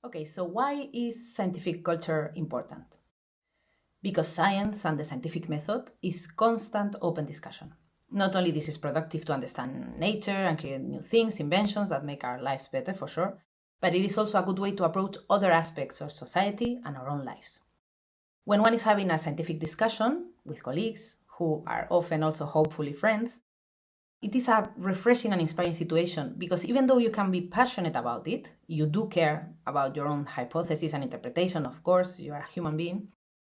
Okay, so why is scientific culture important? Because science and the scientific method is constant open discussion. Not only this is productive to understand nature and create new things, inventions that make our lives better for sure, but it is also a good way to approach other aspects of society and our own lives. When one is having a scientific discussion with colleagues, who are often also hopefully friends, it is a refreshing and inspiring situation because even though you can be passionate about it, you do care about your own hypothesis and interpretation, of course, you are a human being,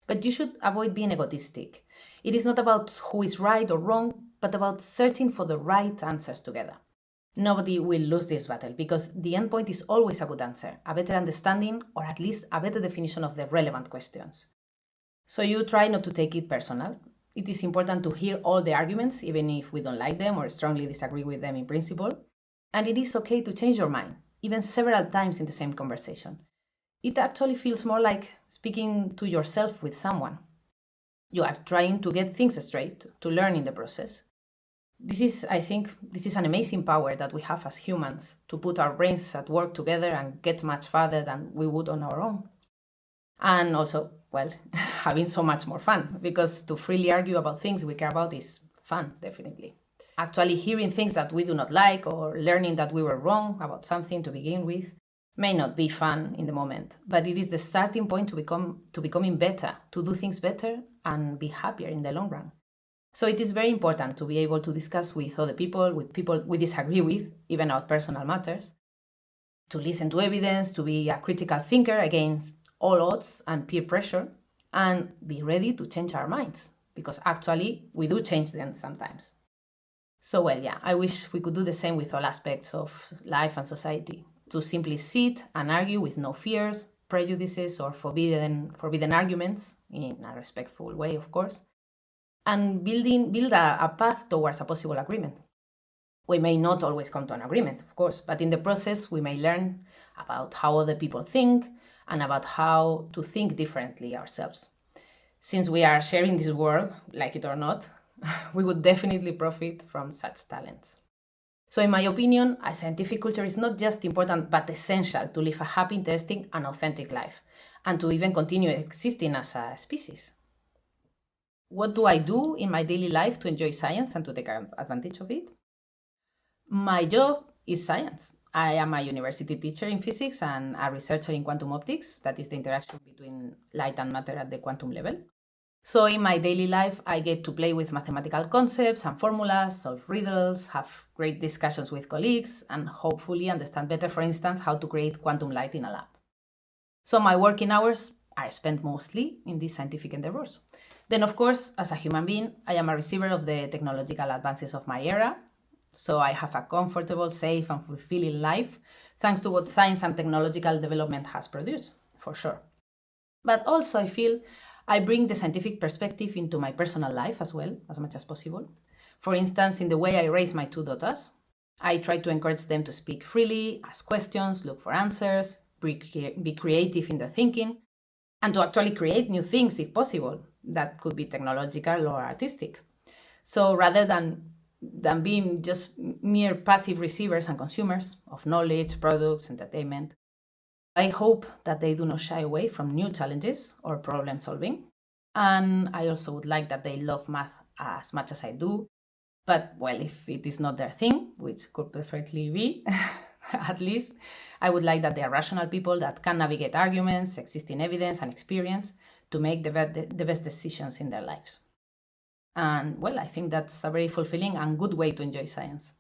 but you should avoid being egotistic. It is not about who is right or wrong, but about searching for the right answers together. Nobody will lose this battle because the endpoint is always a good answer, a better understanding, or at least a better definition of the relevant questions. So you try not to take it personal. It is important to hear all the arguments, even if we don't like them or strongly disagree with them in principle. And it is okay to change your mind, even several times in the same conversation. It actually feels more like speaking to yourself with someone. You are trying to get things straight, to learn in the process. I think, this is an amazing power that we have as humans to put our brains at work together and get much farther than we would on our own. And also, well, having so much more fun, because to freely argue about things we care about is fun, definitely. Actually, hearing things that we do not like or learning that we were wrong about something to begin with may not be fun in the moment, but it is the starting point to becoming better, to do things better and be happier in the long run. So it is very important to be able to discuss with other people, with people we disagree with, even about personal matters, to listen to evidence, to be a critical thinker against all odds and peer pressure, and be ready to change our minds, because actually we do change them sometimes. So, well, yeah, I wish we could do the same with all aspects of life and society, to simply sit and argue with no fears, prejudices, or forbidden arguments, in a respectful way, of course, and build a path towards a possible agreement. We may not always come to an agreement, of course, but in the process we may learn about how other people think and about how to think differently ourselves. Since we are sharing this world, like it or not, we would definitely profit from such talents. So in my opinion, a scientific culture is not just important but essential to live a happy, interesting and authentic life, and to even continue existing as a species. What do I do in my daily life to enjoy science and to take advantage of it? My job is science. I am a university teacher in physics and a researcher in quantum optics, that is the interaction between light and matter at the quantum level. So in my daily life, I get to play with mathematical concepts and formulas, solve riddles, have great discussions with colleagues, and hopefully understand better, for instance, how to create quantum light in a lab. So my working hours are spent mostly in these scientific endeavors. Then, of course, as a human being, I am a receiver of the technological advances of my era. So I have a comfortable, safe, and fulfilling life, thanks to what science and technological development has produced, for sure. But also I feel I bring the scientific perspective into my personal life as well, as much as possible. For instance, in the way I raise my two daughters, I try to encourage them to speak freely, ask questions, look for answers, be creative in their thinking, and to actually create new things if possible. That could be technological or artistic. So rather than being just mere passive receivers and consumers of knowledge, products, entertainment, I hope that they do not shy away from new challenges or problem solving. And I also would like that they love math as much as I do. But, well, if it is not their thing, which could perfectly be, at least, I would like that they are rational people that can navigate arguments, existing evidence, and experience to make the best decisions in their lives. And, well, I think that's a very fulfilling and good way to enjoy science.